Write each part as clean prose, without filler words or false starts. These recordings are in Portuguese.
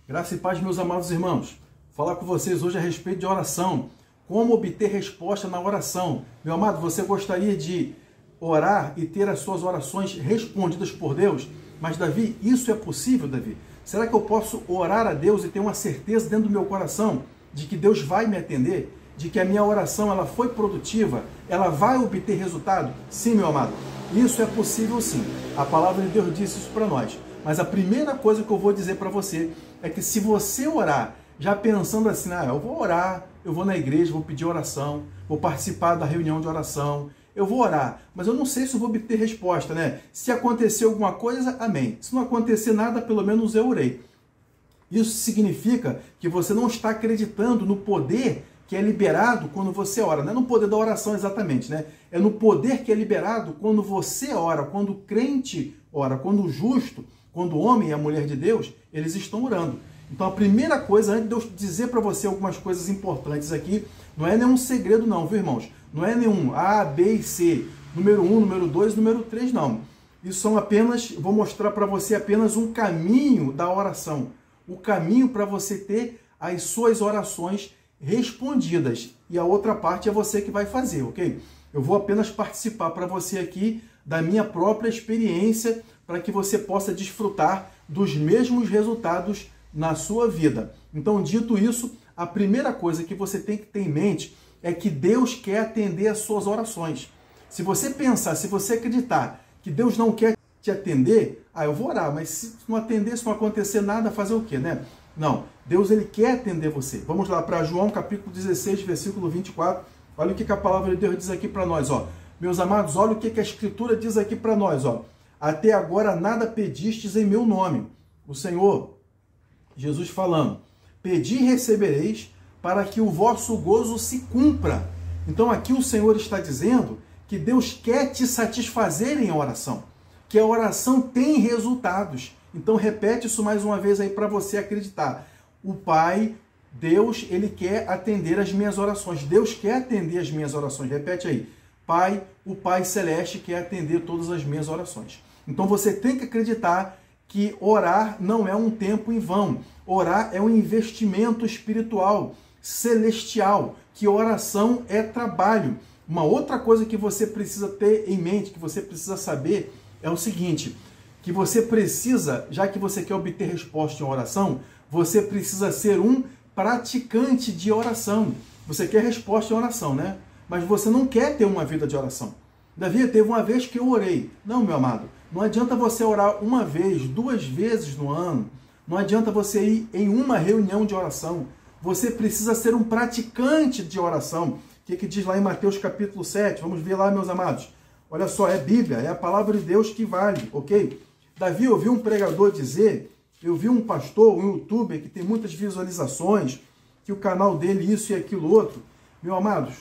Graça e paz, meus amados irmãos. Vou falar com vocês hoje a respeito de oração. Como obter resposta na oração. Meu amado, você gostaria de orar e ter as suas orações respondidas por Deus? Mas, Davi, isso é possível, Davi? Será que eu posso orar a Deus e ter uma certeza dentro do meu coração de que Deus vai me atender? De que a minha oração ela foi produtiva? Ela vai obter resultado? Sim, meu amado. Isso é possível sim. A palavra de Deus disse isso para nós. Mas a primeira coisa que eu vou dizer para você é que se você orar, já pensando assim, eu vou orar, eu vou na igreja, vou pedir oração, vou participar da reunião de oração, eu vou orar, mas eu não sei se eu vou obter resposta, né? Se acontecer alguma coisa, amém. Se não acontecer nada, pelo menos eu orei. Isso significa que você não está acreditando no poder que é liberado quando você ora. Não é no poder da oração exatamente, né? É no poder que é liberado quando você ora, quando o crente ora, quando o justo, quando o homem e a mulher de Deus, eles estão orando. Então a primeira coisa, antes de eu dizer para você algumas coisas importantes aqui, não é nenhum segredo não, viu, irmãos? Não é nenhum A, B e C, número 1, número 2, número 3, não. Isso são apenas, vou mostrar para você apenas um caminho da oração. O caminho para você ter as suas orações respondidas. E a outra parte é você que vai fazer, ok? Eu vou apenas participar para você aqui da minha própria experiência para que você possa desfrutar dos mesmos resultados na sua vida. Então, dito isso, a primeira coisa que você tem que ter em mente é que Deus quer atender as suas orações. Se você pensar, se você acreditar que Deus não quer te atender, eu vou orar, mas se não atender, se não acontecer nada, fazer o quê, né? Não, Deus ele quer atender você. Vamos lá para João capítulo 16, versículo 24. Olha o que a palavra de Deus diz aqui para nós, ó. Meus amados, olha o que a Escritura diz aqui para nós, ó. Até agora nada pedistes em meu nome. O Senhor, Jesus falando, pedi e recebereis para que o vosso gozo se cumpra. Então aqui o Senhor está dizendo que Deus quer te satisfazer em oração, que a oração tem resultados. Então repete isso mais uma vez aí para você acreditar. O Pai, Deus, ele quer atender as minhas orações. Deus quer atender as minhas orações. Repete aí. Pai, o Pai Celeste quer atender todas as minhas orações. Então você tem que acreditar que orar não é um tempo em vão. Orar é um investimento espiritual, celestial, que oração é trabalho. Uma outra coisa que você precisa ter em mente, que você precisa saber, é o seguinte, que você precisa, já que você quer obter resposta em oração, você precisa ser um praticante de oração. Você quer resposta em oração, né? Mas você não quer ter uma vida de oração. Davi, teve uma vez que eu orei. Não, meu amado, não adianta você orar uma vez, 2 vezes no ano. Não adianta você ir em uma reunião de oração. Você precisa ser um praticante de oração. O que diz lá em Mateus capítulo 7? Vamos ver lá, meus amados. Olha só, é Bíblia, é a palavra de Deus que vale, ok? Davi, eu vi um pregador dizer, eu vi um pastor, um youtuber que tem muitas visualizações, que o canal dele isso e aquilo outro. Meus amados,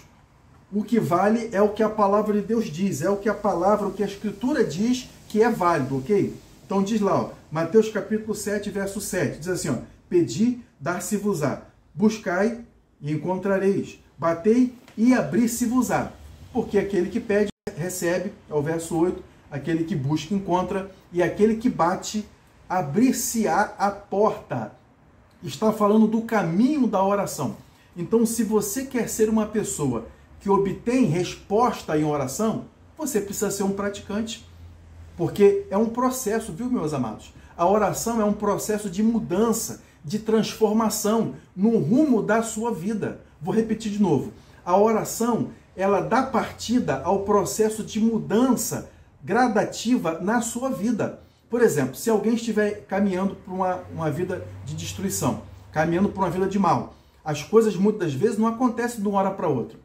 o que vale é o que a palavra de Deus diz, é o que a palavra, o que a Escritura diz que é válido, ok? Então diz lá, ó, Mateus capítulo 7, verso 7, diz assim, ó, pedi, dar-se-vos-á, buscai e encontrareis, batei e abrir-se-vos-á, porque aquele que pede, recebe, é o verso 8, aquele que busca, encontra, e aquele que bate, abrir-se-á a porta. Está falando do caminho da oração. Então, se você quer ser uma pessoa que obtém resposta em oração, você precisa ser um praticante. Porque é um processo, viu, meus amados? A oração é um processo de mudança, de transformação no rumo da sua vida. Vou repetir de novo. A oração, ela dá partida ao processo de mudança gradativa na sua vida. Por exemplo, se alguém estiver caminhando por uma vida de destruição, caminhando por uma vida de mal, as coisas muitas das vezes não acontecem de uma hora para outra.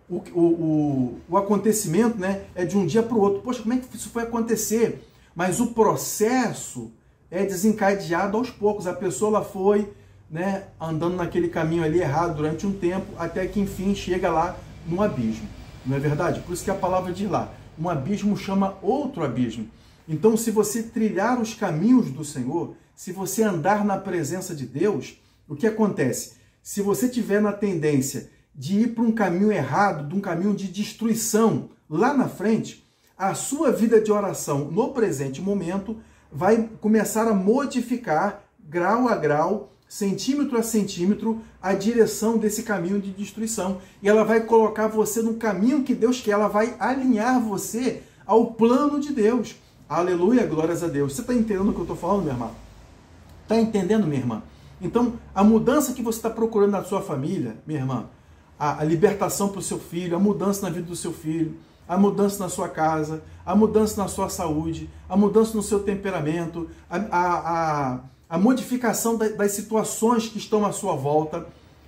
O acontecimento, né, é de um dia para o outro. Poxa, como é que isso foi acontecer? Mas o processo é desencadeado aos poucos. A pessoa ela foi, né, andando naquele caminho ali errado durante um tempo, até que enfim chega lá no abismo. Não é verdade? Por isso que a palavra diz lá, um abismo chama outro abismo. Então, se você trilhar os caminhos do Senhor, se você andar na presença de Deus, o que acontece? Se você tiver na tendência de ir para um caminho errado, de um caminho de destruição lá na frente, a sua vida de oração no presente momento vai começar a modificar grau a grau centímetro a centímetro, a direção desse caminho de destruição. E ela vai colocar você no caminho que Deus quer, ela vai alinhar você ao plano de Deus. Aleluia, glórias a Deus. Você está entendendo o que eu estou falando, minha irmã? Está entendendo, minha irmã? Então, a mudança que você está procurando na sua família, minha irmã, a libertação para o seu filho, a mudança na vida do seu filho, a mudança na sua casa, a mudança na sua saúde, a mudança no seu temperamento, a modificação das situações que estão à sua volta.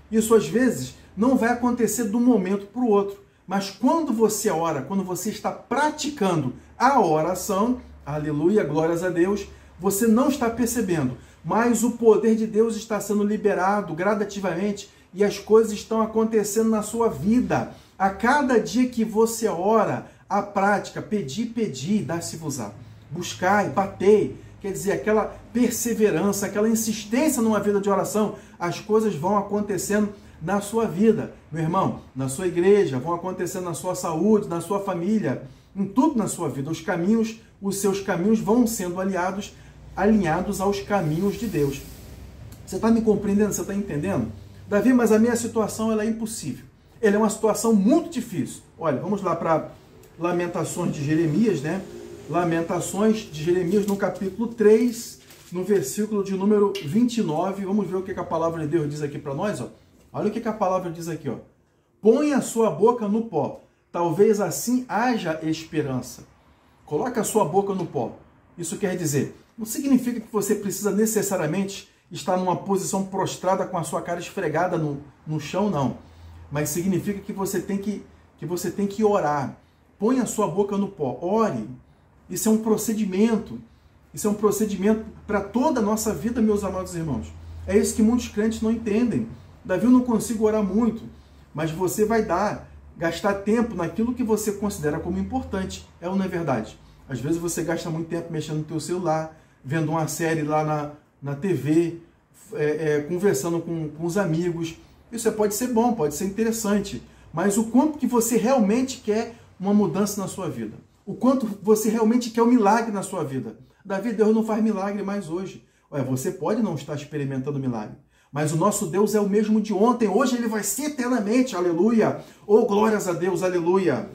Isso, às vezes, não vai acontecer de um momento para o outro. Mas quando você ora, quando você está praticando a oração, aleluia, glórias a Deus, você não está percebendo, mas o poder de Deus está sendo liberado gradativamente e as coisas estão acontecendo na sua vida. A cada dia que você ora, a prática, pedir, dá-se-vos-á. Buscai, batei, quer dizer, aquela perseverança, aquela insistência numa vida de oração, as coisas vão acontecendo na sua vida, meu irmão, na sua igreja, vão acontecendo na sua saúde, na sua família, em tudo na sua vida. Os seus caminhos vão sendo alinhados aos caminhos de Deus. Você está me compreendendo? Você está entendendo? Davi, mas a minha situação ela é impossível. Ela é uma situação muito difícil. Olha, vamos lá para Lamentações de Jeremias, né? Lamentações de Jeremias no capítulo 3, no versículo de número 29. Vamos ver o que a palavra de Deus diz aqui para nós, ó. Olha o que a palavra diz aqui, ó. Põe a sua boca no pó, talvez assim haja esperança. Coloca a sua boca no pó. Isso quer dizer, não significa que você precisa necessariamente estar numa posição prostrada com a sua cara esfregada no chão, não. Mas significa que você tem que orar. Põe a sua boca no pó, ore. Isso é um procedimento. Isso é um procedimento para toda a nossa vida, meus amados irmãos. É isso que muitos crentes não entendem. Davi, eu não consigo orar muito, mas você vai gastar tempo naquilo que você considera como importante. É ou não é verdade? Às vezes você gasta muito tempo mexendo no teu celular, vendo uma série lá na TV, conversando com os amigos. Isso pode ser bom, pode ser interessante, mas o quanto que você realmente quer uma mudança na sua vida? O quanto você realmente quer um milagre na sua vida? Davi, Deus não faz milagre mais hoje. Olha, você pode não estar experimentando milagre, mas o nosso Deus é o mesmo de ontem, hoje ele vai ser eternamente, aleluia. Oh, glórias a Deus, aleluia.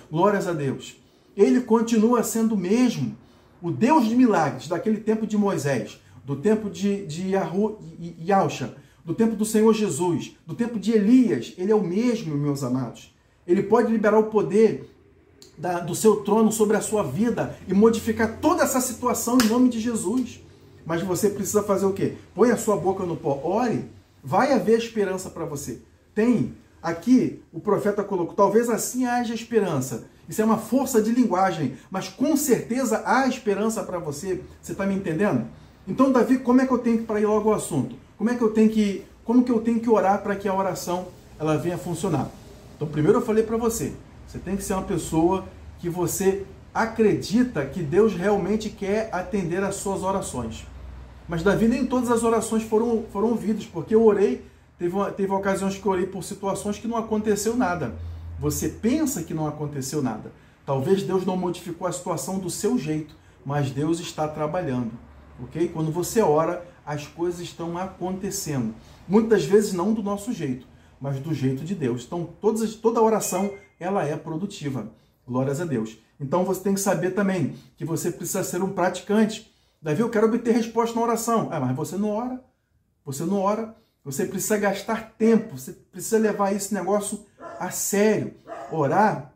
Glórias a Deus. Ele continua sendo o mesmo, o Deus de milagres daquele tempo de Moisés, do tempo de Yahusha, do tempo do Senhor Jesus, do tempo de Elias. Ele é o mesmo, meus amados. Ele pode liberar o poder do seu trono sobre a sua vida e modificar toda essa situação em nome de Jesus. Mas você precisa fazer o quê? Põe a sua boca no pó, ore, vai haver esperança para você. Tem, aqui o profeta colocou, talvez assim haja esperança. Isso é uma força de linguagem, mas com certeza há esperança para você. Você está me entendendo? Então, Davi, como é que eu tenho que, para ir logo ao assunto, como que eu tenho que orar para que a oração ela venha funcionar? Então, primeiro eu falei para você, você tem que ser uma pessoa que você acredita que Deus realmente quer atender às suas orações. Mas, Davi, nem todas as orações foram ouvidas, porque eu orei, teve ocasiões que eu orei por situações que não aconteceu nada. Você pensa que não aconteceu nada. Talvez Deus não modificou a situação do seu jeito, mas Deus está trabalhando. Ok? Quando você ora, as coisas estão acontecendo. Muitas vezes não do nosso jeito, mas do jeito de Deus. Então, toda oração, ela é produtiva. Glórias a Deus. Então, você tem que saber também que você precisa ser um praticante. Davi, eu quero obter resposta na oração. Mas você não ora. Você não ora. Você precisa gastar tempo. Você precisa levar esse negócio a sério. Orar,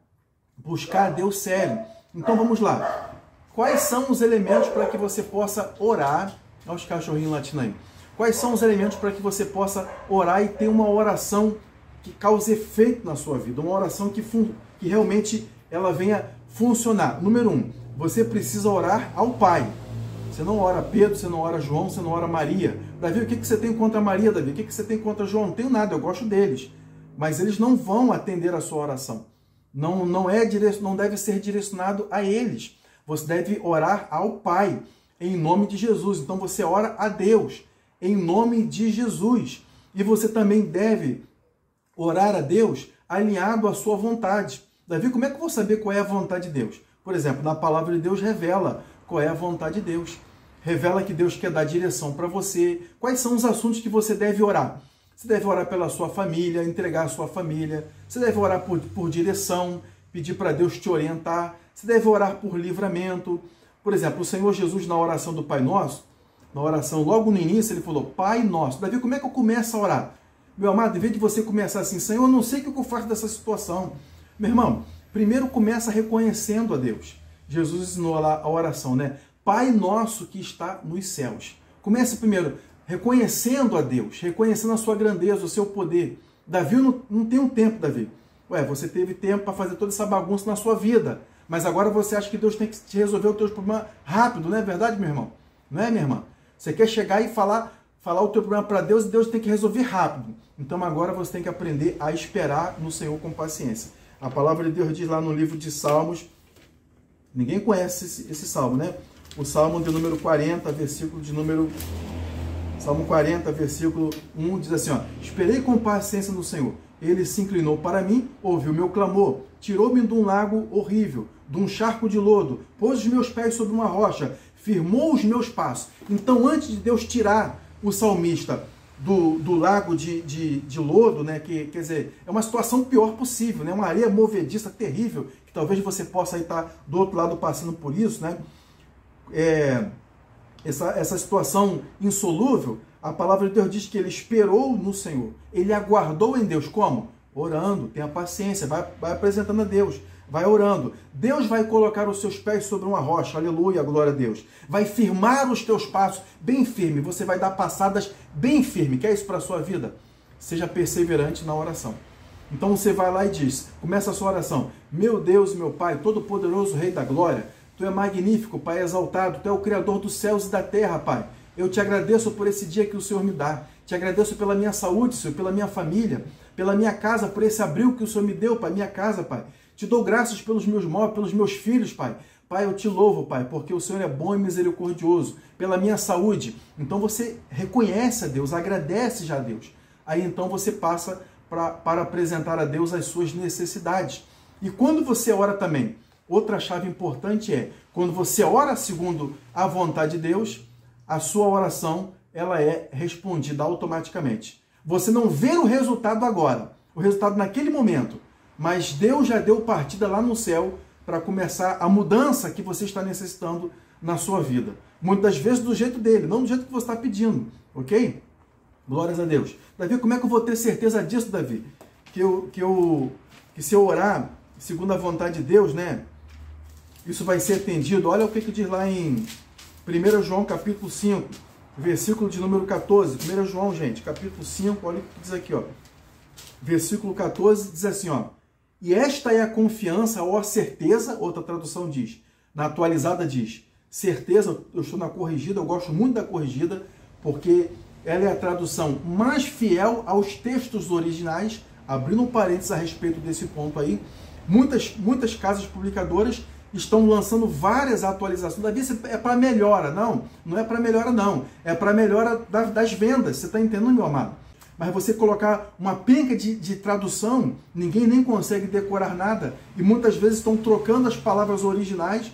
buscar a Deus sério. Então, vamos lá. Quais são os elementos para que você possa orar? Olha os cachorrinhos latindo aí. Quais são os elementos para que você possa orar e ter uma oração que cause efeito na sua vida? Uma oração que realmente ela venha funcionar. Número 1, você precisa orar ao Pai. Você não ora Pedro, você não ora João, você não ora Maria. Davi, o que você tem contra Maria, Davi? O que você tem contra João? Não tenho nada, eu gosto deles. Mas eles não vão atender a sua oração. Não deve ser direcionado a eles. Você deve orar ao Pai, em nome de Jesus. Então você ora a Deus, em nome de Jesus. E você também deve orar a Deus alinhado à sua vontade. Davi, como é que eu vou saber qual é a vontade de Deus? Por exemplo, na palavra de Deus revela qual é a vontade de Deus. revela que Deus quer dar direção para você. Quais são os assuntos que você deve orar? Você deve orar pela sua família, entregar a sua família. Você deve orar por direção, pedir para Deus te orientar. Você deve orar por livramento. Por exemplo, o Senhor Jesus, na oração do Pai Nosso, na oração logo no início, ele falou, Pai Nosso. Davi, como é que eu começo a orar? Meu amado, em vez de você começar assim, Senhor, eu não sei o que eu faço dessa situação. Meu irmão, primeiro começa reconhecendo a Deus. Jesus ensinou lá a oração, né? Pai Nosso que está nos céus. Comece primeiro reconhecendo a Deus, reconhecendo a sua grandeza, o seu poder. Davi não tem um tempo, Davi. Você teve tempo para fazer toda essa bagunça na sua vida, mas agora você acha que Deus tem que te resolver os teus problemas rápido, não é verdade, meu irmão? Não é, minha irmã? Você quer chegar e falar o teu problema para Deus e Deus tem que resolver rápido. Então agora você tem que aprender a esperar no Senhor com paciência. A palavra de Deus diz lá no livro de Salmos, ninguém conhece esse salmo, né? O Salmo de número 40, versículo de número... Salmo 40, versículo 1, diz assim, ó, esperei com paciência no Senhor. Ele se inclinou para mim, ouviu meu clamor, tirou-me de um lago horrível, de um charco de lodo, pôs os meus pés sobre uma rocha, firmou os meus passos. Então, antes de Deus tirar o salmista do lago de lodo, né, quer dizer, é uma situação pior possível, né, uma areia movediça terrível, que talvez você possa estar do outro lado passando por isso, né, essa situação insolúvel. A palavra de Deus diz que ele esperou no Senhor, ele aguardou em Deus, como? Orando, tenha paciência, vai apresentando a Deus, vai orando. Deus vai colocar os seus pés sobre uma rocha, aleluia, glória a Deus. Vai firmar os teus passos bem firme, você vai dar passadas bem firme. Quer isso para a sua vida? Seja perseverante na oração. Então você vai lá e diz, começa a sua oração, meu Deus, meu Pai, todo-poderoso Rei da Glória, Tu é magnífico, Pai exaltado, Tu é o Criador dos céus e da terra, Pai. Eu te agradeço por esse dia que o Senhor me dá. Te agradeço pela minha saúde, Senhor, pela minha família, pela minha casa, por esse abrigo que o Senhor me deu, Pai, minha casa, Pai. Te dou graças pelos meus móveis, pelos meus filhos, Pai. Pai, eu te louvo, Pai, porque o Senhor é bom e misericordioso, pela minha saúde. Então você reconhece a Deus, agradece já a Deus. Aí então você passa para apresentar a Deus as suas necessidades. E quando você ora também, outra chave importante é, quando você ora segundo a vontade de Deus, a sua oração ela é respondida automaticamente. Você não vê o resultado agora, o resultado naquele momento, mas Deus já deu partida lá no céu para começar a mudança que você está necessitando na sua vida. Muitas vezes do jeito dele, não do jeito que você está pedindo, ok? Glórias a Deus. Davi, como é que eu vou ter certeza disso, Davi? Que se eu orar segundo a vontade de Deus, né? Isso vai ser atendido. Olha o que diz lá em 1 João capítulo 5, versículo de número 14. 1 João, gente, capítulo 5, olha o que diz aqui, ó. Versículo 14 diz assim, ó. E esta é a confiança ou a certeza, outra tradução diz, na atualizada diz, certeza, eu estou na corrigida, eu gosto muito da corrigida, porque ela é a tradução mais fiel aos textos originais, abrindo um parênteses a respeito desse ponto aí. Muitas casas publicadoras estão lançando várias atualizações. Davi, é para melhora. Não é para melhora, não. É para melhora das vendas. Você está entendendo, meu amado? Mas você colocar uma penca de tradução, ninguém nem consegue decorar nada. E muitas vezes estão trocando as palavras originais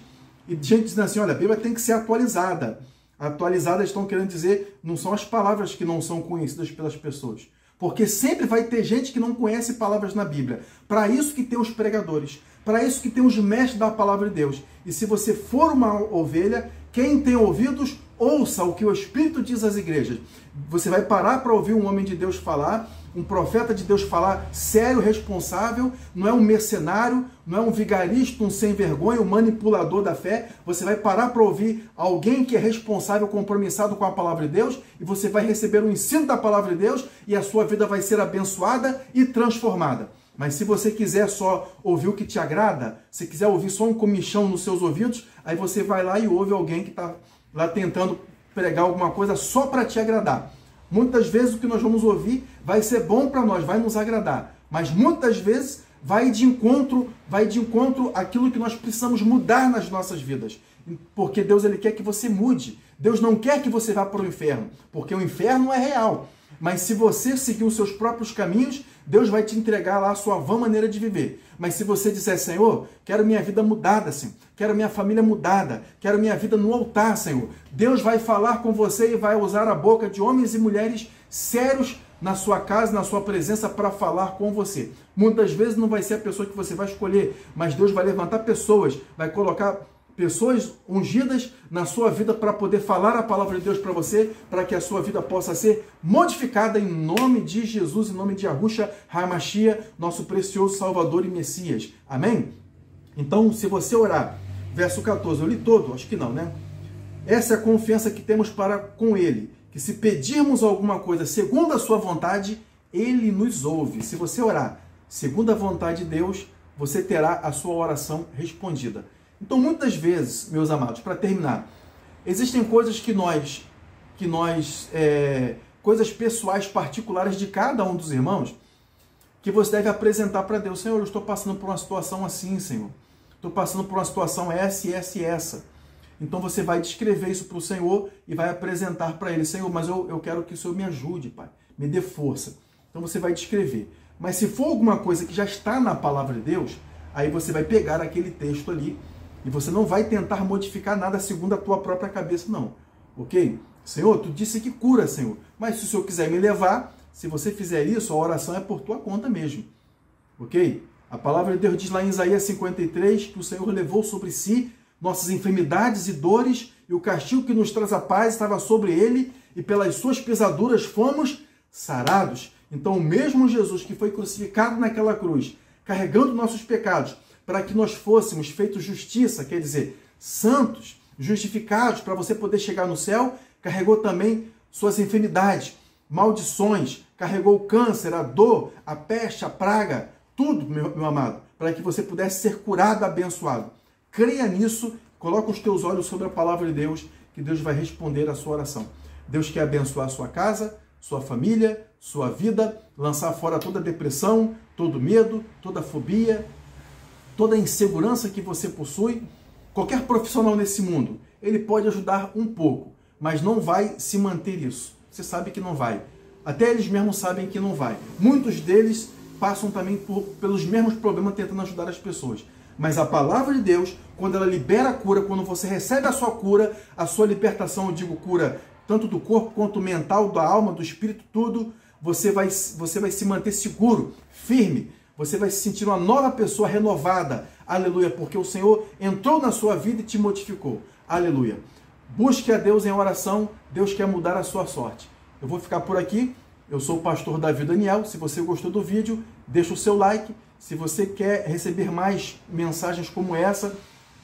e gente dizendo assim, olha, a Bíblia tem que ser atualizada. Atualizadas estão querendo dizer, não são as palavras que não são conhecidas pelas pessoas. Porque sempre vai ter gente que não conhece palavras na Bíblia. Para isso que tem os pregadores. Para isso que tem os mestres da palavra de Deus. E se você for uma ovelha, quem tem ouvidos, ouça o que o Espírito diz às igrejas. Você vai parar para ouvir um homem de Deus falar, um profeta de Deus falar sério, responsável, não é um mercenário, não é um vigarista, um sem vergonha, um manipulador da fé. Você vai parar para ouvir alguém que é responsável, compromissado com a palavra de Deus, e você vai receber o ensino da palavra de Deus, e a sua vida vai ser abençoada e transformada. Mas se você quiser só ouvir o que te agrada, se quiser ouvir só um comichão nos seus ouvidos, aí você vai lá e ouve alguém que está lá tentando pregar alguma coisa só para te agradar. Muitas vezes o que nós vamos ouvir vai ser bom para nós, vai nos agradar. Mas muitas vezes vai de encontro àquilo que nós precisamos mudar nas nossas vidas. Porque Deus ele quer que você mude. Deus não quer que você vá para o inferno, porque o inferno é real. Mas se você seguir os seus próprios caminhos, Deus vai te entregar lá a sua vã maneira de viver. Mas se você disser, Senhor, quero minha vida mudada, assim, quero minha família mudada, quero minha vida no altar, Senhor. Deus vai falar com você e vai usar a boca de homens e mulheres sérios na sua casa, na sua presença, para falar com você. Muitas vezes não vai ser a pessoa que você vai escolher, mas Deus vai levantar pessoas, vai colocar pessoas ungidas na sua vida para poder falar a palavra de Deus para você, para que a sua vida possa ser modificada em nome de Jesus, em nome de Yahushua HaMashiach, nosso precioso Salvador e Messias. Amém? Então, se você orar, verso 14, eu li todo, acho que não, né? Essa é a confiança que temos para com Ele, que se pedirmos alguma coisa segundo a sua vontade, Ele nos ouve. Se você orar segundo a vontade de Deus, você terá a sua oração respondida. Então, muitas vezes, meus amados, para terminar, existem coisas coisas pessoais, particulares de cada um dos irmãos, que você deve apresentar para Deus. Senhor, eu estou passando por uma situação assim, Senhor. Estou passando por uma situação essa. Então você vai descrever isso para o Senhor e vai apresentar para Ele. Senhor, mas eu quero que o Senhor me ajude, Pai. Me dê força. Então você vai descrever. Mas se for alguma coisa que já está na palavra de Deus, aí você vai pegar aquele texto ali e você não vai tentar modificar nada segundo a tua própria cabeça, não. Ok? Senhor, tu disse que cura, Senhor. Mas se o Senhor quiser me levar, se você fizer isso, a oração é por tua conta mesmo. Ok? A palavra de Deus diz lá em Isaías 53 que o Senhor levou sobre si nossas enfermidades e dores, e o castigo que nos traz a paz estava sobre ele, e pelas suas pisaduras fomos sarados. Então o mesmo Jesus que foi crucificado naquela cruz, carregando nossos pecados, para que nós fôssemos feitos justiça, quer dizer, santos, justificados, para você poder chegar no céu, carregou também suas enfermidades, maldições, carregou o câncer, a dor, a peste, a praga, tudo, meu amado, para que você pudesse ser curado, abençoado. Creia nisso, coloca os teus olhos sobre a palavra de Deus, que Deus vai responder a sua oração. Deus quer abençoar a sua casa, sua família, sua vida, lançar fora toda depressão, todo medo, toda fobia, toda insegurança que você possui. Qualquer profissional nesse mundo, ele pode ajudar um pouco, mas não vai se manter isso. Você sabe que não vai. Até eles mesmos sabem que não vai. Muitos deles passam também pelos mesmos problemas tentando ajudar as pessoas. Mas a palavra de Deus, quando ela libera a cura, quando você recebe a sua cura, a sua libertação, eu digo cura tanto do corpo quanto mental, da alma, do espírito, tudo, você vai se manter seguro, firme. Você vai se sentir uma nova pessoa renovada. Aleluia, porque o Senhor entrou na sua vida e te modificou. Aleluia. Busque a Deus em oração, Deus quer mudar a sua sorte. Eu vou ficar por aqui. Eu sou o pastor Davi Daniel. Se você gostou do vídeo, deixa o seu like. Se você quer receber mais mensagens como essa,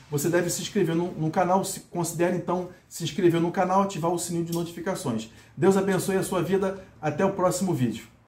você deve se inscrever no canal. Considere então se inscrever no canal, ativar o sininho de notificações. Deus abençoe a sua vida. Até o próximo vídeo.